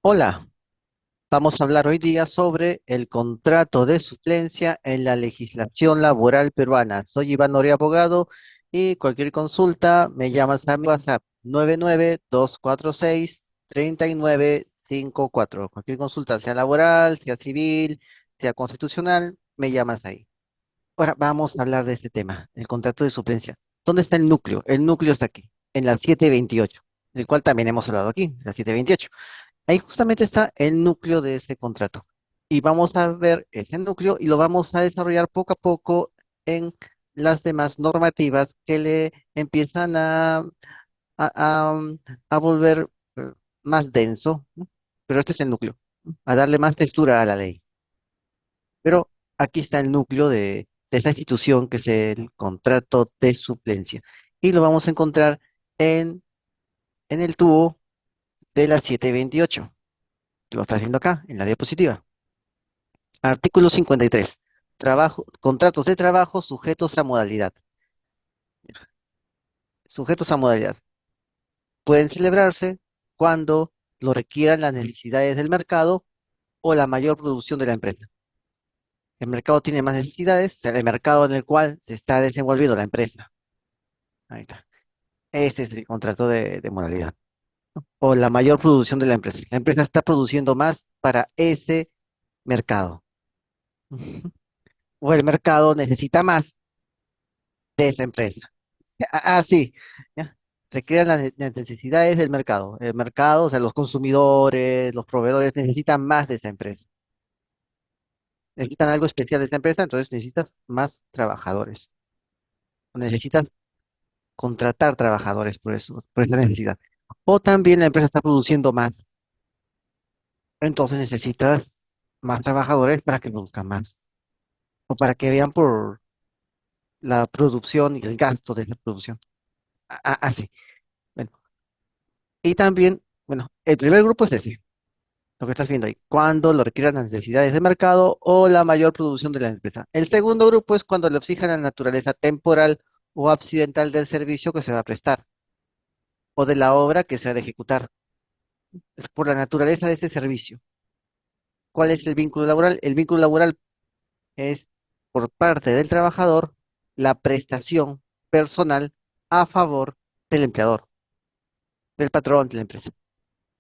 Hola, vamos a hablar hoy día sobre el contrato de suplencia en la legislación laboral peruana. Soy Iván Noria, abogado, y cualquier consulta me llamas a mi WhatsApp 992463954. Cualquier consulta, sea laboral, sea civil, sea constitucional, me llamas ahí. Ahora vamos a hablar de este tema, el contrato de suplencia. ¿Dónde está el núcleo? El núcleo está aquí, en la 728, del cual también hemos hablado aquí, la 728. Ahí justamente está el núcleo de ese contrato. Y vamos a ver ese núcleo y lo vamos a desarrollar poco a poco en las demás normativas que le empiezan a volver más denso, ¿no? Pero este es el núcleo, ¿no? A darle más textura a la ley. Pero aquí está el núcleo de esa institución que es el contrato de suplencia. Y lo vamos a encontrar en el tubo de la 728. Lo está haciendo acá, en la diapositiva. Artículo 53. Contratos de trabajo sujetos a modalidad. Sujetos a modalidad. Pueden celebrarse cuando lo requieran las necesidades del mercado o la mayor producción de la empresa. El mercado tiene más necesidades, o sea, el mercado en el cual se está desenvolviendo la empresa. Ahí está. Este es el contrato de modalidad. O la mayor producción de la empresa. La empresa está produciendo más para ese mercado. Ujú. O el mercado necesita más de esa empresa. Sí, ya. Se crean las necesidades del mercado. El mercado, o sea, los consumidores, los proveedores necesitan más de esa empresa. Necesitan algo especial de esa empresa, entonces necesitas más trabajadores. O necesitas contratar trabajadores por eso, por esa necesidad. O también la empresa está produciendo más, entonces necesitas más trabajadores para que produzcan más. O para que vean por la producción y el gasto de esa producción. Así. Bueno, y también, bueno, el primer grupo es ese. Lo que estás viendo ahí, cuando lo requieran las necesidades de mercado o la mayor producción de la empresa. El segundo grupo es cuando le exija la naturaleza temporal o accidental del servicio que se va a prestar o de la obra que se ha de ejecutar. Es por la naturaleza de ese servicio. ¿Cuál es el vínculo laboral? El vínculo laboral es por parte del trabajador la prestación personal a favor del empleador, del patrón de la empresa.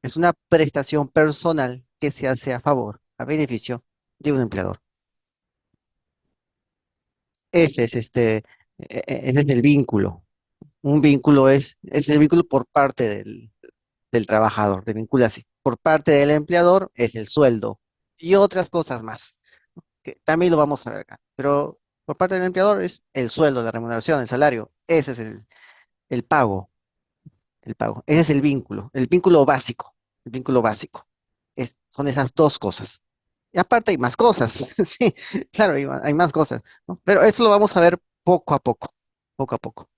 Es una prestación personal que se hace a favor, a beneficio de un empleador. Ese es ese es el vínculo. Un vínculo es el vínculo por parte del trabajador, de vincula así. Por parte del empleador es el sueldo y otras cosas más, que también lo vamos a ver acá. Pero por parte del empleador es el sueldo, la remuneración, el salario. Ese es el pago, el pago. Ese es el vínculo básico, el vínculo básico. Son esas dos cosas. Y aparte hay más cosas, sí, claro, hay más cosas, ¿no? Pero eso lo vamos a ver poco a poco, poco a poco.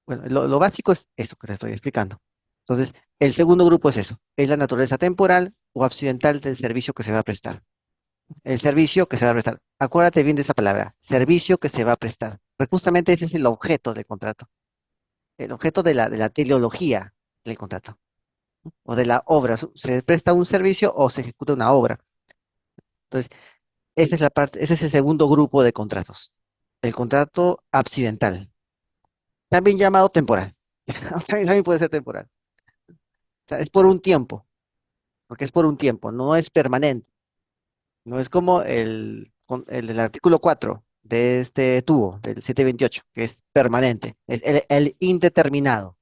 Bueno, lo básico es eso que te estoy explicando. Entonces, el segundo grupo es eso, es la naturaleza temporal o accidental del servicio que se va a prestar. El servicio que se va a prestar. Acuérdate bien de esa palabra, servicio que se va a prestar. Pues justamente ese es el objeto del contrato, el objeto de la teleología del contrato o de la obra. Se presta un servicio o se ejecuta una obra. Entonces, esa es la parte, ese es el segundo grupo de contratos. El contrato accidental, también llamado temporal. También puede ser temporal. O sea, es por un tiempo, porque es por un tiempo, no es permanente. No es como el del artículo 4 de este tubo, del 728, que es permanente. Es el indeterminado,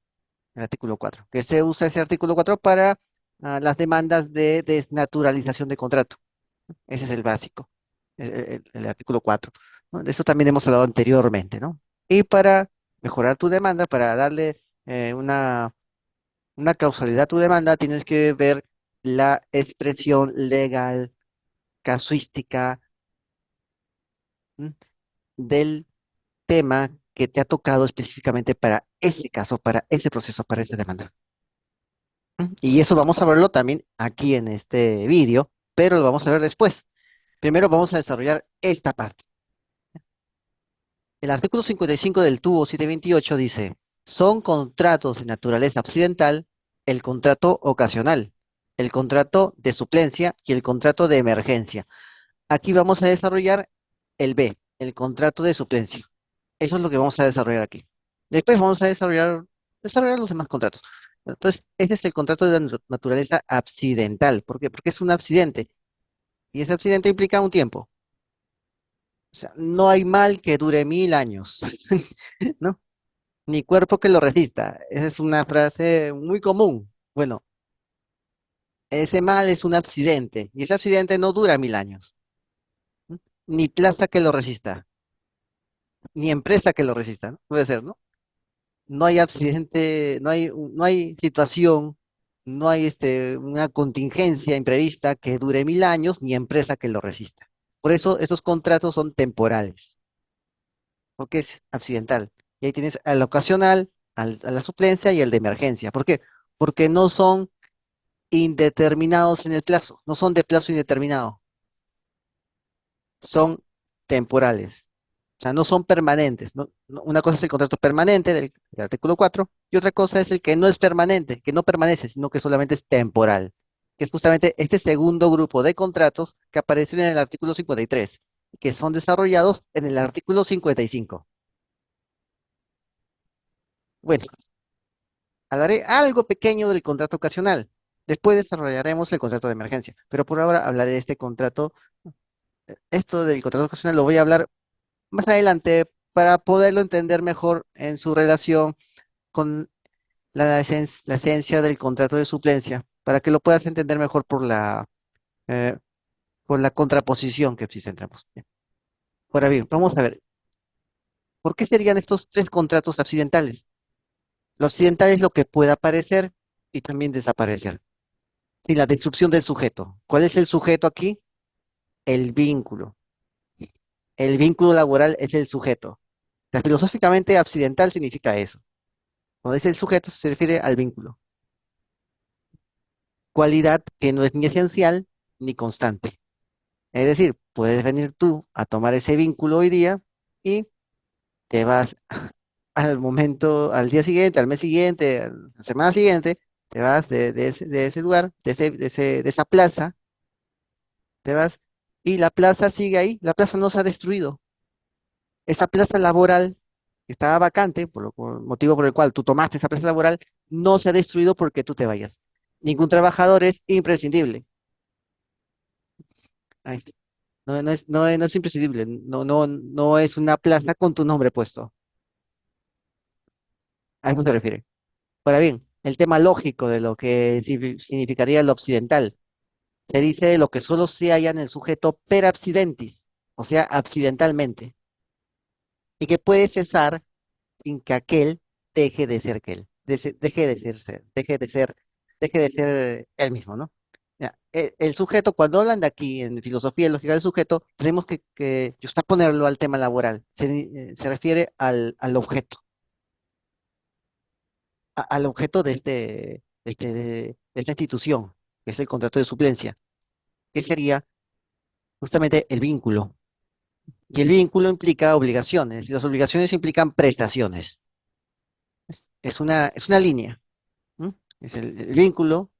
el artículo 4, que se usa ese artículo 4 para las demandas de desnaturalización de contrato. Ese es el básico, el artículo 4, ¿no? De eso también hemos hablado anteriormente, ¿no? Y para mejorar tu demanda, para darle una causalidad a tu demanda, tienes que ver la expresión legal, casuística, ¿m? del tema que te ha tocado específicamente para ese caso, para ese proceso, para esa demanda. Y eso vamos a verlo también aquí en este vídeo, pero lo vamos a ver después. Primero vamos a desarrollar esta parte. El artículo 55 del tubo 728 dice, son contratos de naturaleza accidental el contrato ocasional. el contrato de suplencia y el contrato de emergencia. Aquí vamos a desarrollar el B, el contrato de suplencia. Eso es lo que vamos a desarrollar aquí. Después vamos a desarrollar los demás contratos. Entonces, ese es el contrato de naturaleza accidental. ¿Por qué? Porque es un accidente. Y ese accidente implica un tiempo. O sea, no hay mal que dure 1000 años, ¿no? Ni cuerpo que lo resista. Esa es una frase muy común. Bueno, ese mal es un accidente. Y ese accidente no dura 1000 años. ¿No? Ni plaza que lo resista. Ni empresa que lo resista, ¿no? Puede ser, ¿no? No hay accidente, no hay situación, no hay una contingencia imprevista que dure 1000 años, ni empresa que lo resista. Por eso estos contratos son temporales, porque es accidental. Y ahí tienes al ocasional, a la suplencia y el de emergencia. ¿Por qué? Porque no son indeterminados en el plazo, no son de plazo indeterminado, son temporales. O sea, no son permanentes, ¿no? Una cosa es el contrato permanente del artículo 4 y otra cosa es el que no es permanente, que no permanece, sino que solamente es temporal, que es justamente este segundo grupo de contratos que aparecen en el artículo 53, que son desarrollados en el artículo 55. Bueno, hablaré algo pequeño del contrato ocasional. Después desarrollaremos el contrato de emergencia, pero por ahora hablaré de este contrato. Esto del contrato ocasional lo voy a hablar más adelante para poderlo entender mejor en su relación con la esencia del contrato de suplencia, para que lo puedas entender mejor eh, por la contraposición que existe entre ambos. Bien. Ahora bien, vamos a ver, ¿por qué serían estos tres contratos accidentales? Lo accidental es lo que puede aparecer y también desaparecer. Sí, la destrucción del sujeto. ¿Cuál es el sujeto aquí? El vínculo. El vínculo laboral es el sujeto. O sea, filosóficamente, accidental significa eso. Cuando es el sujeto, se refiere al vínculo. Cualidad que no es ni esencial ni constante. Es decir, puedes venir tú a tomar ese vínculo hoy día y te vas al momento, al día siguiente, al mes siguiente, a la semana siguiente, te vas de ese lugar, de esa plaza, te vas y la plaza sigue ahí, la plaza no se ha destruido. Esa plaza laboral que estaba vacante, por motivo por el cual tú tomaste esa plaza laboral, no se ha destruido porque tú te vayas. Ningún trabajador es imprescindible. Ay, no es imprescindible, no es una plaza con tu nombre puesto. A eso se refiere. Ahora bien, el tema lógico de lo que significaría lo occidental, se dice lo que solo se halla en el sujeto per accidentis, o sea, accidentalmente, y que puede cesar sin que aquel deje de ser que él, deje de ser él mismo, ¿no? Ya, el sujeto, cuando hablan de aquí en filosofía y lógica del sujeto, tenemos que ponerlo al tema laboral. Se refiere al objeto de esta institución, que es el contrato de suplencia, que sería justamente el vínculo. Y el vínculo implica obligaciones, y las obligaciones implican prestaciones. Es una línea. ¿M? Es el vínculo,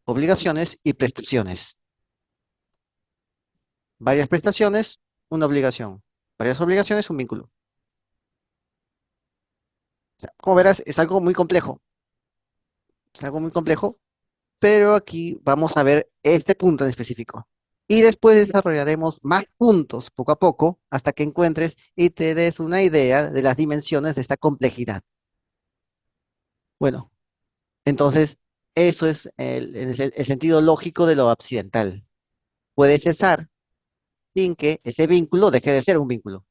obligaciones y prestaciones. Varias prestaciones, una obligación. Varias obligaciones, un vínculo. O sea, como verás, es algo muy complejo, pero aquí vamos a ver este punto en específico. Y después desarrollaremos más puntos poco a poco hasta que encuentres y te des una idea de las dimensiones de esta complejidad. Bueno, entonces eso es el sentido lógico de lo accidental. Puede cesar sin que ese vínculo deje de ser un vínculo.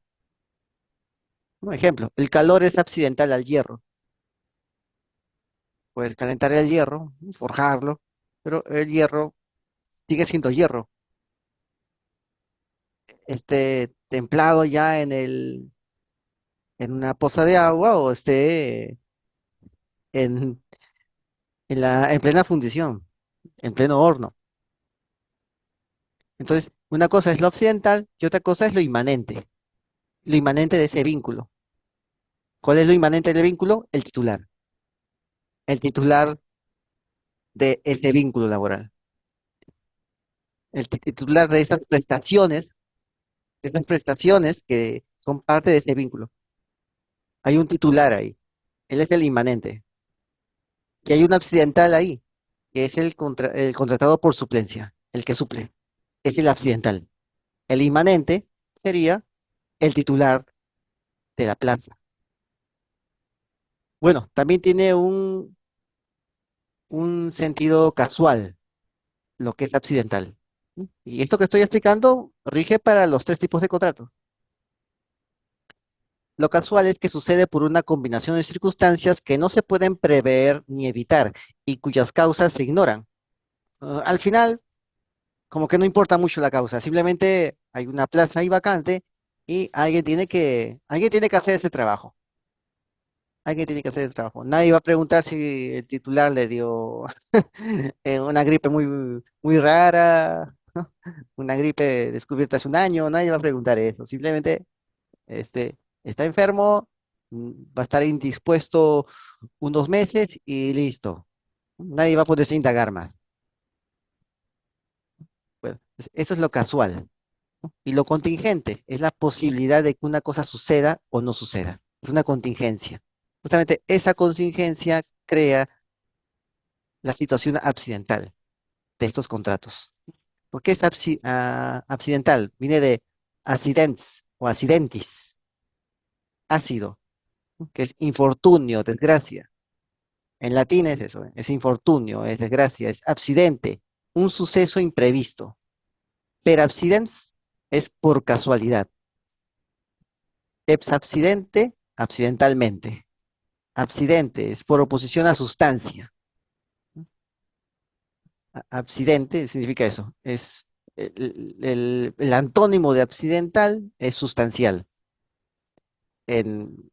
Un ejemplo, el calor es accidental al hierro. Puedes calentar el hierro, forjarlo, pero el hierro sigue siendo hierro. Templado ya en una poza de agua o en, en plena fundición, en pleno horno. Entonces, una cosa es lo occidental y otra cosa es lo inmanente de ese vínculo. ¿Cuál es lo inmanente del vínculo? El titular de ese vínculo laboral. El titular de esas prestaciones que son parte de ese vínculo. Hay un titular ahí, él es el inmanente. Y hay un accidental ahí, que es el contratado por suplencia, el que suple. Es el accidental. El inmanente sería el titular de la plaza. Bueno, también tiene un sentido casual, lo que es accidental. ¿Mm? Y esto que estoy explicando rige para los tres tipos de contratos. Lo casual es que sucede por una combinación de circunstancias que no se pueden prever ni evitar y cuyas causas se ignoran. Al final, como que no importa mucho la causa, simplemente hay una plaza ahí vacante y alguien tiene que hacer ese trabajo. Alguien tiene que hacer el trabajo. Nadie va a preguntar si el titular le dio una gripe muy rara, una gripe descubierta hace un año. Nadie va a preguntar eso. Simplemente está enfermo, va a estar indispuesto unos meses y listo. Nadie va a poderse indagar más. Bueno, eso es lo casual. Y lo contingente es la posibilidad de que una cosa suceda o no suceda. Es una contingencia. Justamente esa contingencia crea la situación accidental de estos contratos. ¿Por qué es accidental? Viene de accidents o accidentis, ácido, ¿no? Que es infortunio, desgracia. En latín es eso, es infortunio, es desgracia, es accidente, un suceso imprevisto. Per accidens es por casualidad. Ex accidente, accidentalmente. Accidente es por oposición a sustancia. Accidente significa eso. Es el antónimo de accidental es sustancial en,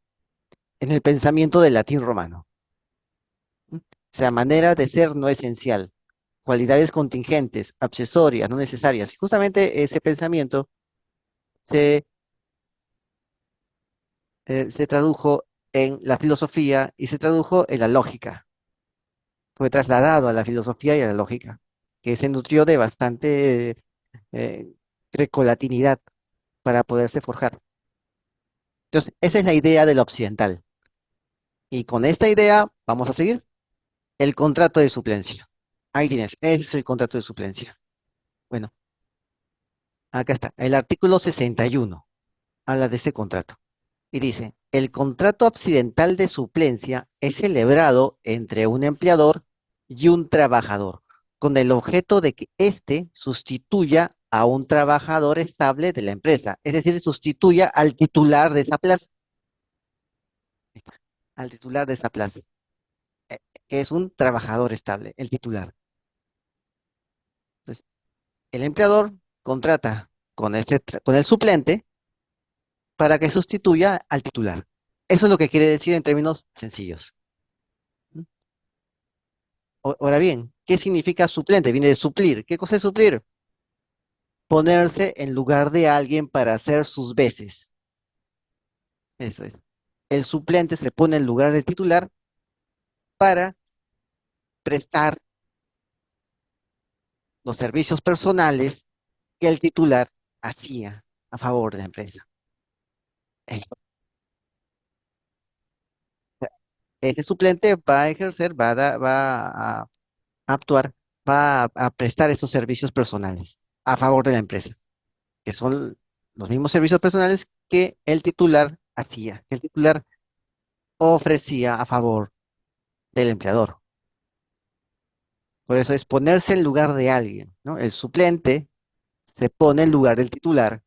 en el pensamiento del latín romano. ¿Mm? O sea, manera de ser no esencial, cualidades contingentes, accesorias, no necesarias. Y justamente ese pensamiento se, se tradujo en la filosofía y se tradujo en la lógica. Fue trasladado a la filosofía y a la lógica, que se nutrió de bastante eh, grecolatinidad para poderse forjar. Entonces, esa es la idea de lo occidental. Y con esta idea vamos a seguir el contrato de suplencia. Ahí tienes, ese es el contrato de suplencia. Bueno, acá está. El artículo 61 habla de ese contrato. Y dice, el contrato accidental de suplencia es celebrado entre un empleador y un trabajador, con el objeto de que éste sustituya a un trabajador estable de la empresa, es decir, sustituya al titular de esa plaza, al titular de esa plaza, que es un trabajador estable, el titular. Entonces, el empleador contrata con el suplente para que sustituya al titular. Eso es lo que quiere decir en términos sencillos. Ahora bien, ¿qué significa suplente? Viene de suplir. ¿Qué cosa es suplir? Ponerse en lugar de alguien para hacer sus veces. Eso es. El suplente se pone en lugar del titular para prestar los servicios personales que el titular hacía a favor de la empresa. Eh, Ese suplente va a ejercer, va a actuar, va a prestar esos servicios personales a favor de la empresa, que son los mismos servicios personales que el titular hacía, que el titular ofrecía a favor del empleador. Por eso es ponerse en lugar de alguien, ¿no? El suplente se pone en lugar del titular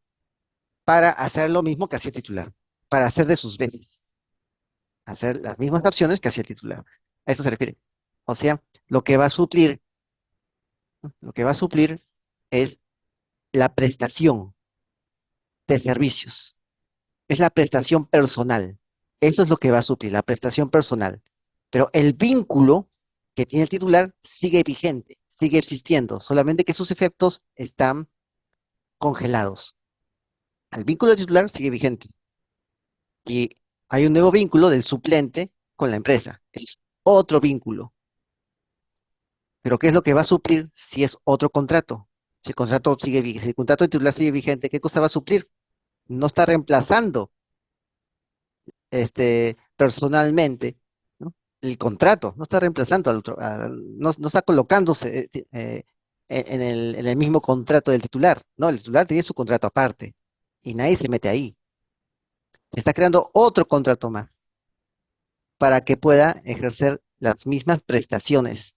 para hacer lo mismo que hacía el titular, para hacer de sus veces, hacer las mismas acciones que hacía el titular. A eso se refiere. O sea, lo que va a suplir, ¿no? Lo que va a suplir es la prestación de servicios, es la prestación personal. Eso es lo que va a suplir, la prestación personal. Pero el vínculo que tiene el titular sigue vigente, sigue existiendo, solamente que sus efectos están congelados. El vínculo del titular sigue vigente y hay un nuevo vínculo del suplente con la empresa. Es otro vínculo. Pero ¿qué es lo que va a suplir si es otro contrato? Si el contrato sigue, si el contrato de titular sigue vigente, ¿qué cosa va a suplir? No está reemplazando personalmente, ¿no? El contrato, no está reemplazando al otro, no está colocándose en el mismo contrato del titular. No, el titular tiene su contrato aparte y nadie se mete ahí. Se está creando otro contrato más para que pueda ejercer las mismas prestaciones.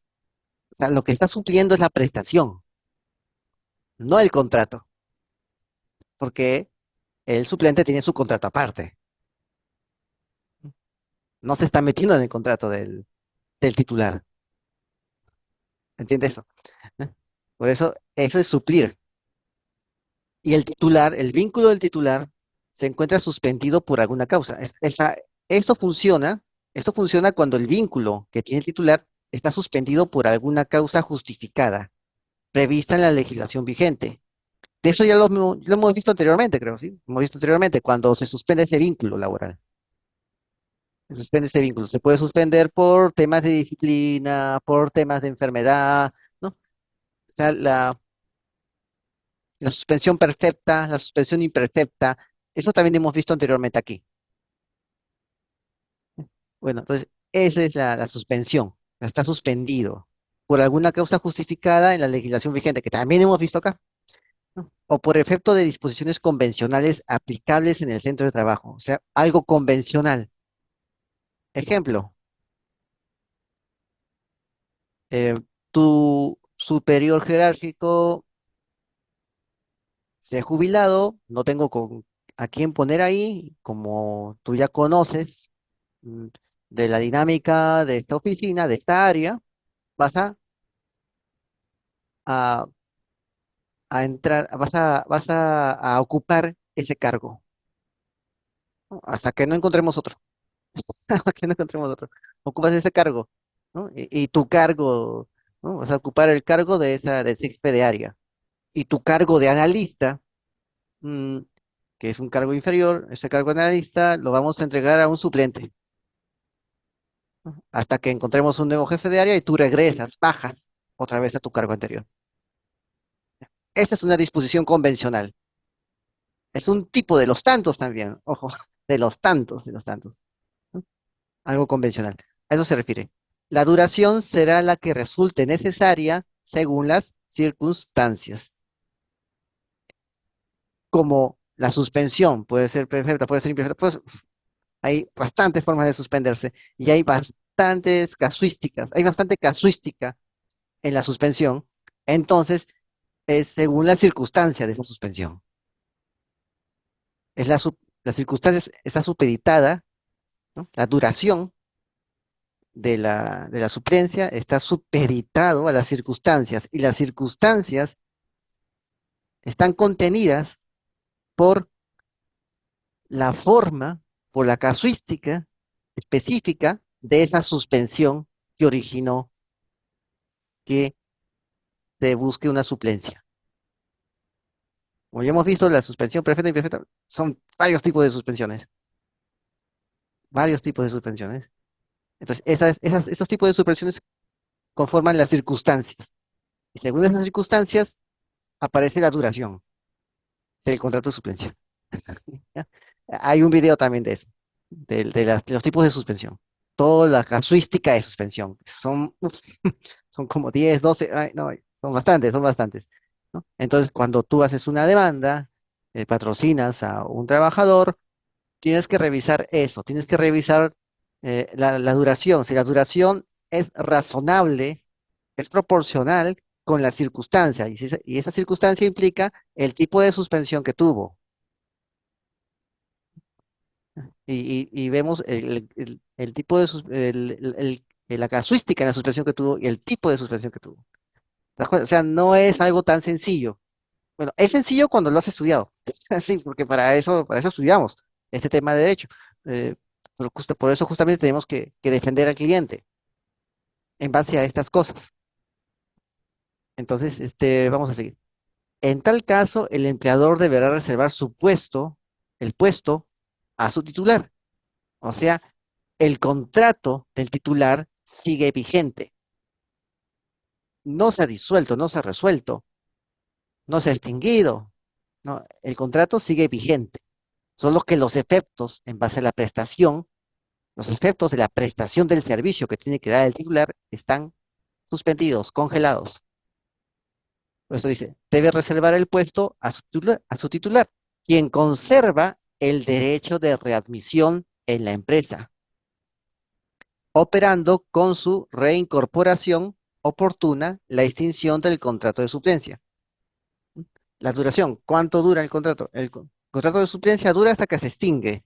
O sea, lo que está supliendo es la prestación, no el contrato, porque el suplente tiene su contrato aparte. No se está metiendo en el contrato del titular. ¿Entiendes eso? ¿Eh? Por eso, eso es suplir. Y el titular, el vínculo del titular, se encuentra suspendido por alguna causa. Esto funciona, esto funciona cuando el vínculo que tiene el titular está suspendido por alguna causa justificada, prevista en la legislación vigente. De eso ya lo hemos visto anteriormente, creo, ¿sí? Hemos visto anteriormente, cuando se suspende ese vínculo laboral. Se suspende ese vínculo. Se puede suspender por temas de disciplina, por temas de enfermedad, ¿no? O sea, la suspensión perfecta, la suspensión imperfecta, eso también hemos visto anteriormente aquí. Bueno, entonces, esa es la suspensión. Está suspendido por alguna causa justificada en la legislación vigente, que también hemos visto acá, ¿no? O por efecto de disposiciones convencionales aplicables en el centro de trabajo. O sea, algo convencional. Ejemplo, eh, tu superior jerárquico se ha jubilado, no tengo a quién poner ahí, como tú ya conoces mm, de la dinámica de esta oficina, de esta área, vas a, a entrar, a ocupar ese cargo, ¿no? Hasta que no encontremos otro, hasta que no encontremos otro. Ocupas ese cargo, ¿no? Y tu cargo, ¿no? Vas a ocupar el cargo de ese jefe de área. Y tu cargo de analista, mm, que es un cargo inferior, ese cargo de analista lo vamos a entregar a un suplente, ¿no? Hasta que encontremos un nuevo jefe de área y tú regresas, bajas otra vez a tu cargo anterior. Esa es una disposición convencional. Es un tipo de los tantos también, ojo, de los tantos, ¿no? Algo convencional. A eso se refiere. La duración será la que resulte necesaria según las circunstancias, como la suspensión puede ser perfecta, puede ser imperfecta, pues hay bastantes formas de suspenderse y hay bastante casuística en la suspensión, entonces es según la circunstancia de esa suspensión. Es la circunstancia está supeditada, ¿no? La duración de la suplencia está supeditado a las circunstancias y las circunstancias están contenidas por la forma, por la casuística específica de esa suspensión que originó que se busque una suplencia. Como ya hemos visto, la suspensión perfecta e imperfecta son varios tipos de suspensiones. Entonces, esos tipos de suspensiones conforman las circunstancias. Y según esas circunstancias, aparece la duración del contrato de suplencia. ¿Ya? Hay un video también de eso, de los tipos de suspensión. Toda la casuística de suspensión. Son como 10 12 ay, no, son bastantes, son bastantes, ¿no? Entonces, cuando tú haces una demanda, patrocinas a un trabajador, tienes que revisar eso, tienes que revisar la duración. Si la duración es razonable, es proporcional con la circunstancia, y esa circunstancia implica el tipo de suspensión que tuvo. Y vemos el tipo de la casuística en la suspensión que tuvo y el tipo de suspensión que tuvo. ¿Te das cuenta? O sea, no es algo tan sencillo. Bueno, es sencillo cuando lo has estudiado. Sí, porque para eso estudiamos este tema de derecho. Eh, por eso justamente tenemos que defender al cliente en base a estas cosas. Entonces, vamos a seguir. En tal caso, el empleador deberá reservar el puesto, a su titular. O sea, el contrato del titular sigue vigente. No se ha disuelto, no se ha resuelto. no se ha extinguido, ¿no? El contrato sigue vigente, solo que los efectos en base a la prestación, los efectos de la prestación del servicio que tiene que dar el titular están suspendidos, congelados. Por eso dice, debe reservar el puesto a su titular, quien conserva el derecho de readmisión en la empresa, operando con su reincorporación oportuna la extinción del contrato de suplencia. La duración, ¿cuánto dura el contrato? Contrato de suplencia dura hasta que se extingue.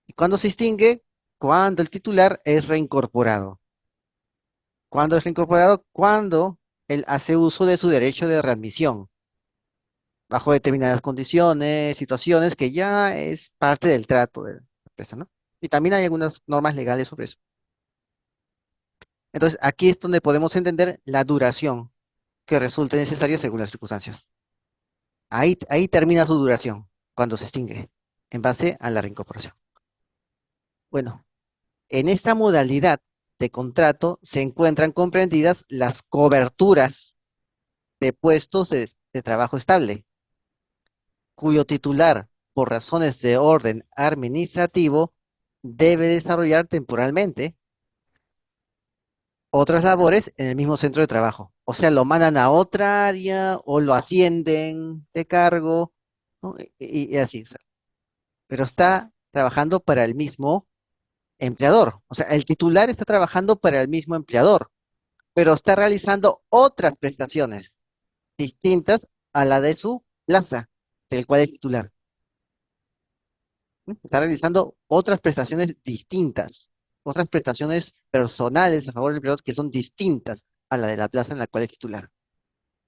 ¿Y cuándo se extingue? Cuando el titular es reincorporado. ¿Cuándo es reincorporado? Cuando él hace uso de su derecho de readmisión, bajo determinadas condiciones, situaciones que ya es parte del trato de la empresa, ¿no? Y también hay algunas normas legales sobre eso. Entonces, aquí es donde podemos entender la duración que resulte necesaria según las circunstancias. Ahí termina su duración, cuando se extingue, en base a la reincorporación. Bueno, en esta modalidad de contrato se encuentran comprendidas las coberturas de puestos de trabajo estable, cuyo titular, por razones de orden administrativo, debe desarrollar temporalmente otras labores en el mismo centro de trabajo. O sea, lo mandan a otra área o lo ascienden de cargo, ¿no? Y así, o sea, pero está trabajando para el mismo empleador. O sea, el titular está trabajando para el mismo empleador, pero está realizando otras prestaciones distintas a la de su plaza, del cual es titular. ¿Sí? Está realizando otras prestaciones distintas, otras prestaciones personales a favor del empleador que son distintas a la de la plaza en la cual es titular.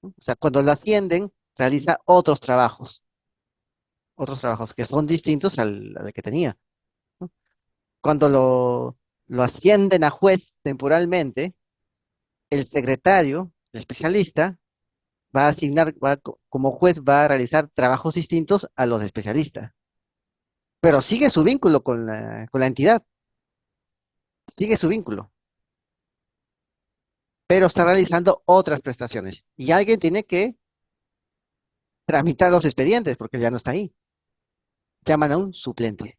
¿Sí? O sea, cuando lo ascienden, realiza otros trabajos que son distintos al que tenía. ¿No? Cuando lo ascienden a juez temporalmente, el secretario, el especialista, va a asignar, como juez, va a realizar trabajos distintos a los de especialista, pero sigue su vínculo con la entidad, sigue su vínculo, pero está realizando otras prestaciones. Y alguien tiene que tramitar los expedientes porque ya no está ahí. Llaman a un suplente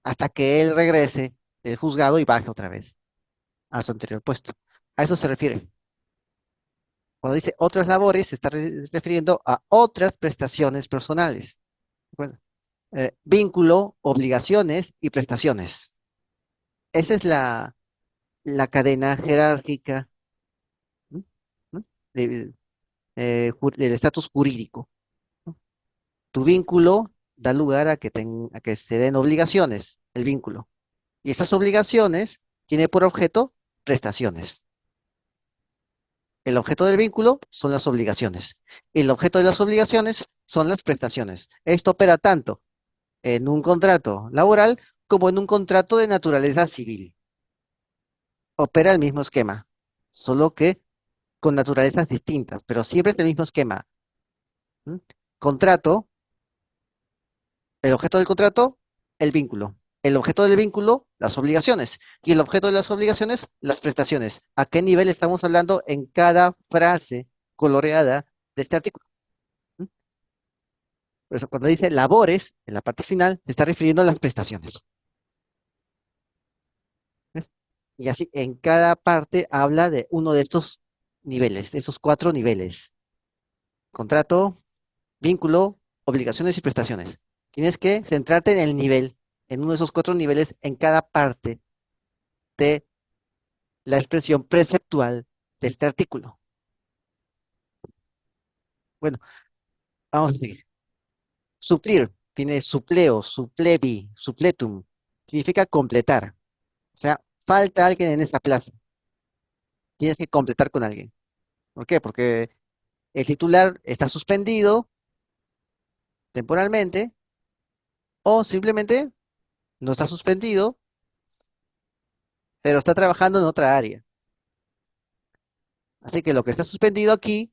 hasta que él regrese del juzgado y baje otra vez a su anterior puesto. A eso se refiere. Cuando dice otras labores, se está refiriendo a otras prestaciones personales. Bueno, vínculo, obligaciones y prestaciones. Esa es la cadena jerárquica, ¿no? ¿no? de- del estatus jurídico, ¿no? Tu vínculo da lugar a que se den obligaciones, el vínculo. Y esas obligaciones tiene por objeto prestaciones. El objeto del vínculo son las obligaciones. Y el objeto de las obligaciones son las prestaciones. Esto opera tanto en un contrato laboral como en un contrato de naturaleza civil. Opera el mismo esquema, solo que con naturalezas distintas, pero siempre es el mismo esquema. ¿M? Contrato, el objeto del contrato, el vínculo. El objeto del vínculo, las obligaciones. Y el objeto de las obligaciones, las prestaciones. ¿A qué nivel estamos hablando en cada frase coloreada de este artículo? ¿M? Por eso cuando dice labores, en la parte final, se está refiriendo a las prestaciones. ¿Ves? Y así, en cada parte habla de uno de estos niveles, de esos cuatro niveles. Contrato, vínculo, obligaciones y prestaciones. Tienes que centrarte en el nivel, en uno de esos cuatro niveles, en cada parte de la expresión preceptual de este artículo. Bueno, vamos a seguir. Suplir, tiene supleo, suplevi, supletum, significa completar. O sea, falta alguien en esta plaza. Tienes que completar con alguien. ¿Por qué? Porque el titular está suspendido temporalmente o simplemente no está suspendido, pero está trabajando en otra área. Así que lo que está suspendido aquí,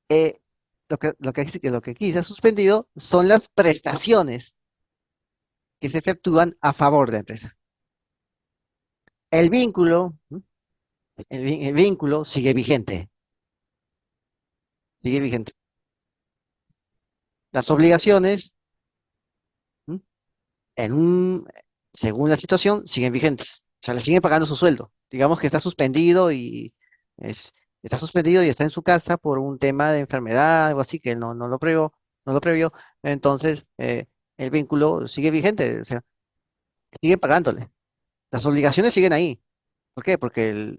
eh, lo que aquí se ha suspendido son las prestaciones que se efectúan a favor de la empresa. El vínculo, ¿no? El vínculo sigue vigente. sigue vigente. Las obligaciones, ¿m? en un, según la situación, siguen vigentes. O sea, le siguen pagando su sueldo. Digamos que está suspendido es- está suspendido y está en su casa por un tema de enfermedad, algo así que él no lo previó. Entonces, el vínculo sigue vigente. O sea, siguen pagándole. Las obligaciones siguen ahí. ¿Por qué? Porque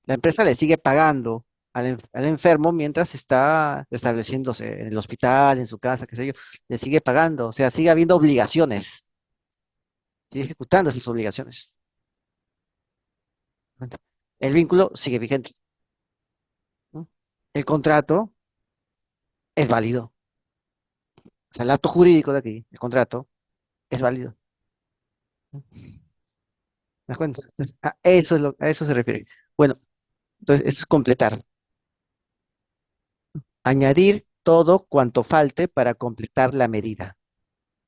la empresa le sigue pagando al enfermo mientras está estableciéndose en el hospital, en su casa, qué sé yo, le sigue pagando, o sea, sigue habiendo obligaciones, sigue ejecutando sus obligaciones. El vínculo sigue vigente, ¿no? El contrato es válido, o sea, el acto jurídico de aquí, el contrato, es válido. ¿No? ¿Me das cuenta? Entonces, a eso se refiere. Bueno, entonces, eso es completar. Añadir todo cuanto falte para completar la medida.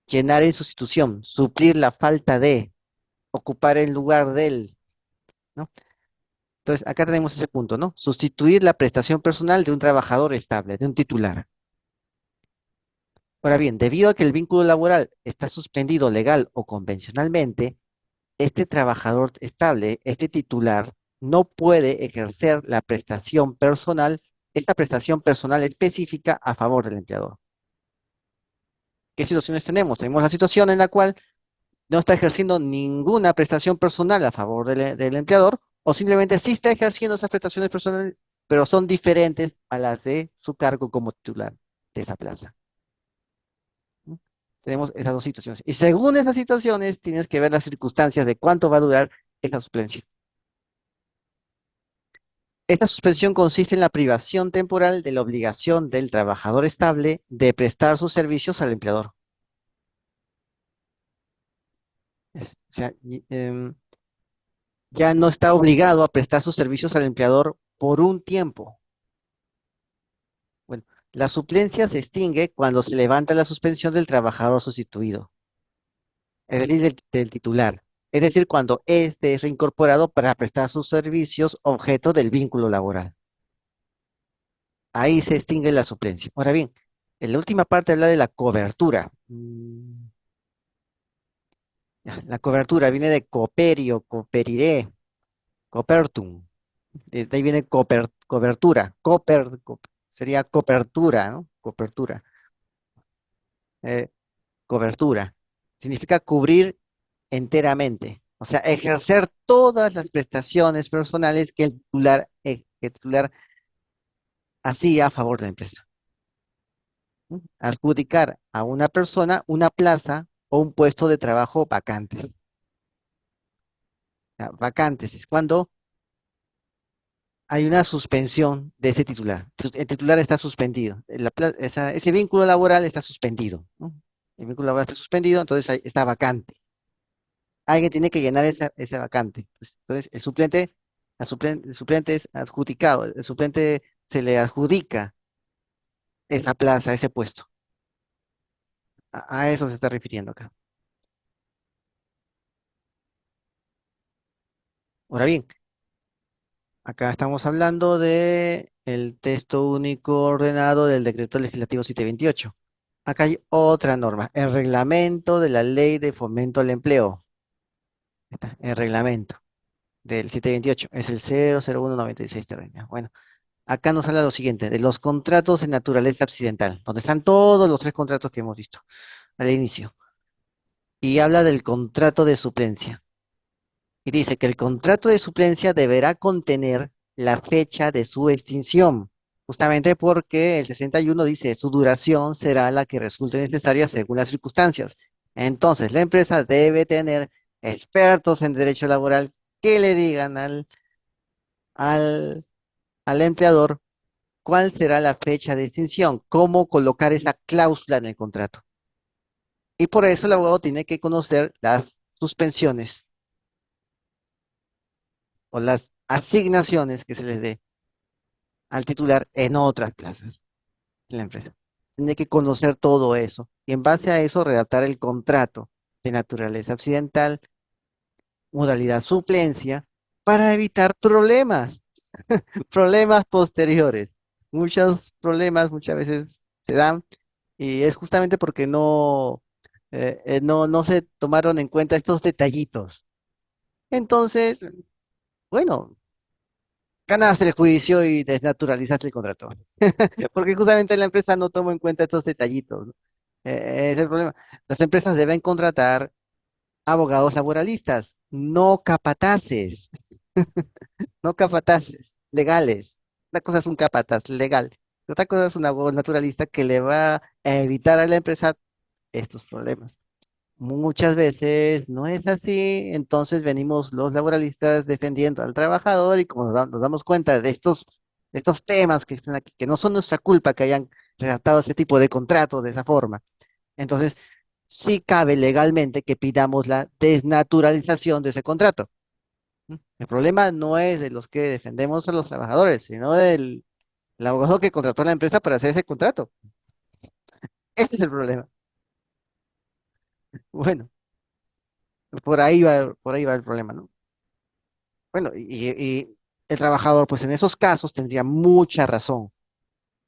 Llenar en sustitución, suplir la falta de, ocupar el lugar del, ¿no? Entonces, acá tenemos ese punto, ¿no? Sustituir la prestación personal de un trabajador estable, de un titular. Ahora bien, debido a que el vínculo laboral está suspendido legal o convencionalmente, este trabajador estable, este titular, no puede ejercer la prestación personal, esta prestación personal específica a favor del empleador. ¿Qué situaciones tenemos? Tenemos la situación en la cual no está ejerciendo ninguna prestación personal a favor del empleador, o simplemente sí está ejerciendo esas prestaciones personales, pero son diferentes a las de su cargo como titular de esa plaza. ¿No? Tenemos esas dos situaciones. Y según esas situaciones, tienes que ver las circunstancias de cuánto va a durar esa suplencia. Esta suspensión consiste en la privación temporal de la obligación del trabajador estable de prestar sus servicios al empleador. O sea, ya no está obligado a prestar sus servicios al empleador por un tiempo. Bueno, la suplencia se extingue cuando se levanta la suspensión del trabajador sustituido, es decir, del titular. Es decir, cuando éste es reincorporado para prestar sus servicios objeto del vínculo laboral. Ahí se extingue la suplencia. Ahora bien, en la última parte habla de la cobertura. Ya, la cobertura viene de cooperio, cooperire, copertum. De ahí viene cobertura. Sería cobertura, ¿no? Cobertura. Eh, cobertura. Significa cubrir enteramente. O sea, ejercer todas las prestaciones personales que el titular hacía a favor de la empresa. ¿No? Adjudicar a una persona una plaza o un puesto de trabajo vacante. Ya, vacantes es cuando hay una suspensión de ese titular. El titular está suspendido. Ese vínculo laboral está suspendido, ¿no? El vínculo laboral está suspendido, entonces está vacante. Alguien tiene que llenar esa vacante. Entonces, el suplente es adjudicado, el suplente se le adjudica esa plaza, ese puesto. A eso se está refiriendo acá. Ahora bien, acá estamos hablando de el texto único ordenado del decreto legislativo 728. Acá hay otra norma, el reglamento de la ley de fomento al empleo. Está, el reglamento del 728, es el 00196 terreno. Bueno, acá nos habla lo siguiente, de los contratos de naturaleza accidental, donde están todos los tres contratos que hemos visto al inicio. Y habla del contrato de suplencia. Y dice que el contrato de suplencia deberá contener la fecha de su extinción, justamente porque el 61 dice su duración será la que resulte necesaria según las circunstancias. Entonces, la empresa debe tener expertos en derecho laboral que le digan al, al empleador cuál será la fecha de extinción, cómo colocar esa cláusula en el contrato. Y por eso el abogado tiene que conocer las suspensiones o las asignaciones que se les dé al titular en otras plazas en la empresa. Tiene que conocer todo eso y en base a eso redactar el contrato de naturaleza accidental, modalidad suplencia, para evitar problemas, problemas posteriores. Muchos problemas muchas veces se dan y es justamente porque no se tomaron en cuenta estos detallitos. Entonces, bueno, ganaste el juicio y desnaturalizaste el contrato. Porque justamente la empresa no tomó en cuenta estos detallitos, ¿no? Es el problema. Las empresas deben contratar abogados laboralistas, no capataces, no capataces legales. Una cosa es un capataz legal, otra cosa es un abogado naturalista que le va a evitar a la empresa estos problemas. Muchas veces no es así, entonces venimos los laboralistas defendiendo al trabajador y como nos damos cuenta de estos temas que están aquí, que no son nuestra culpa que hayan redactado ese tipo de contratos de esa forma. Entonces, sí cabe legalmente que pidamos la desnaturalización de ese contrato. ¿M? El problema no es de los que defendemos a los trabajadores, sino del el abogado que contrató a la empresa para hacer ese contrato. Ese es el problema. Bueno, por ahí va el problema, ¿no? Bueno, y el trabajador, pues en esos casos tendría mucha razón,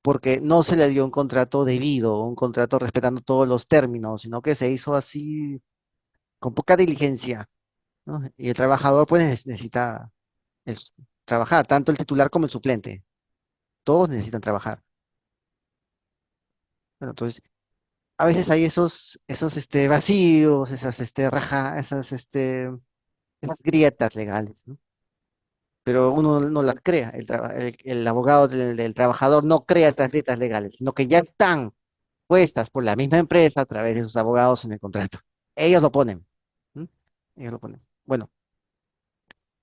porque no se le dio un contrato debido, un contrato respetando todos los términos, sino que se hizo así con poca diligencia, ¿no? Y el trabajador, pues necesita es, trabajar, tanto el titular como el suplente, todos necesitan trabajar. Bueno, entonces, a veces hay esos vacíos, esas grietas legales, ¿no? Pero uno no las crea, el abogado del trabajador no crea estas grietas legales, sino que ya están puestas por la misma empresa a través de sus abogados en el contrato. Ellos lo ponen. ¿M? Ellos lo ponen. Bueno,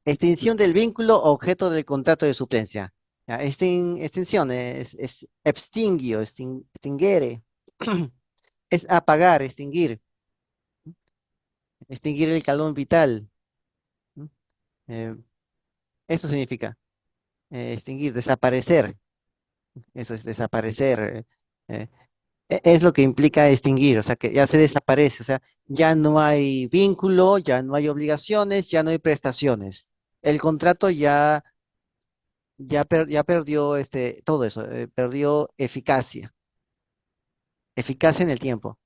extinción del vínculo objeto del contrato de suplencia. Ya, extinción es extingio, extinguere, es apagar, extinguir el calor vital. ¿M? Eh, Eso significa extinguir, desaparecer. Eso es desaparecer. eh, es lo que implica extinguir, o sea, que ya se desaparece, o sea, ya no hay vínculo, ya no hay obligaciones, ya no hay prestaciones. El contrato ya perdió todo eso, perdió eficacia en el tiempo.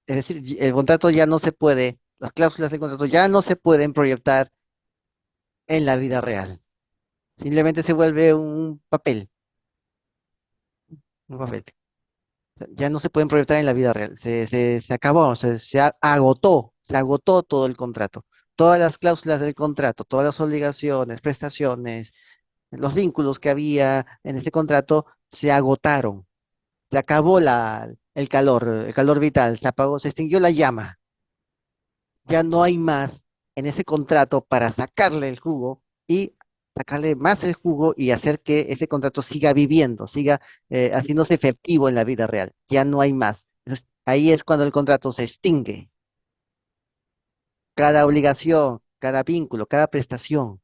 Es decir, el contrato ya no se puede, las cláusulas del contrato ya no se pueden proyectar en la vida real. Simplemente se vuelve un papel. Ya no se pueden proyectar en la vida real. Se acabó, se agotó todo el contrato. Todas las cláusulas del contrato, todas las obligaciones, prestaciones, los vínculos que había en ese contrato se agotaron. Se acabó el calor vital, se apagó, se extinguió la llama. Ya no hay más en ese contrato para sacarle el jugo y sacarle más el jugo y hacer que ese contrato siga viviendo, siga haciéndose efectivo en la vida real. Ya no hay más. Entonces, ahí es cuando el contrato se extingue. Cada obligación, cada vínculo, cada prestación,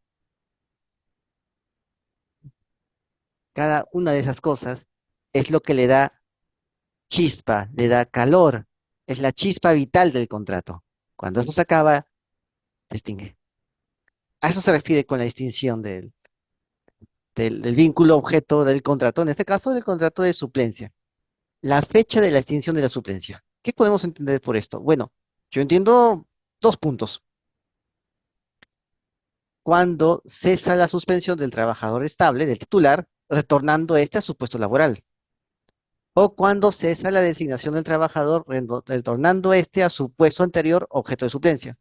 cada una de esas cosas es lo que le da chispa, le da calor. Es la chispa vital del contrato. Cuando eso se acaba, se extingue. A eso se refiere con la extinción del vínculo objeto del contrato, en este caso del contrato de suplencia. La fecha de la extinción de la suplencia. ¿Qué podemos entender por esto? Bueno, yo entiendo dos puntos. Cuando cesa la suspensión del trabajador estable, del titular, retornando éste a su puesto laboral. O cuando cesa la designación del trabajador, retornando éste a su puesto anterior, objeto de suplencia.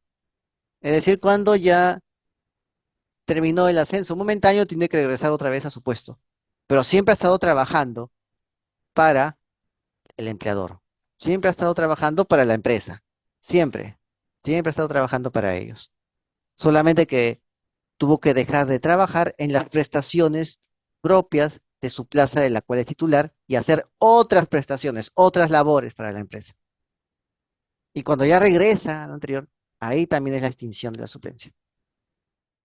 Es decir, cuando ya terminó el ascenso momentáneo, tiene que regresar otra vez a su puesto. Pero siempre ha estado trabajando para el empleador. Siempre ha estado trabajando para la empresa. Siempre. Siempre ha estado trabajando para ellos. Solamente que tuvo que dejar de trabajar en las prestaciones propias de su plaza de la cual es titular y hacer otras prestaciones, otras labores para la empresa. Y cuando ya regresa a lo anterior, ahí también es la extinción de la suplencia.